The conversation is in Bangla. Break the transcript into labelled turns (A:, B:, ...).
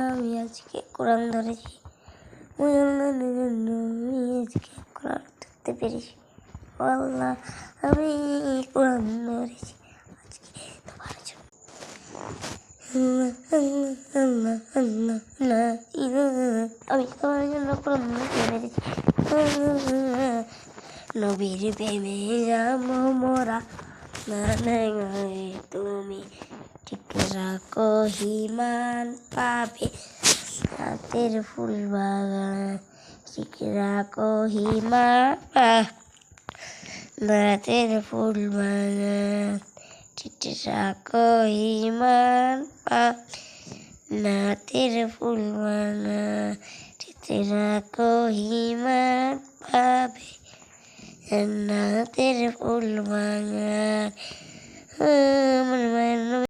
A: আমি আজকে কোরআন ধরেছি, আমি আজকে কোরআন ধরতে পেরেছি। আল্লাহ, আমি কোরআন ধরেছি আজকে তোমার জন্য। আমি তোমার জন্য কোরআন ধরতে পেরেছি। নবীর প্রেমে যাবো মোরা, তুমি ঠিক রাখো হিমান পাবে। রাতের ফুল বাগান ঠিক রাখো হিমান, রাতের ফুল বাগান ঠিক রাখো হিমান রাতের ফুল বাগান ঠিক রাখো হিমান পাবে। রাতের ফুল বাগান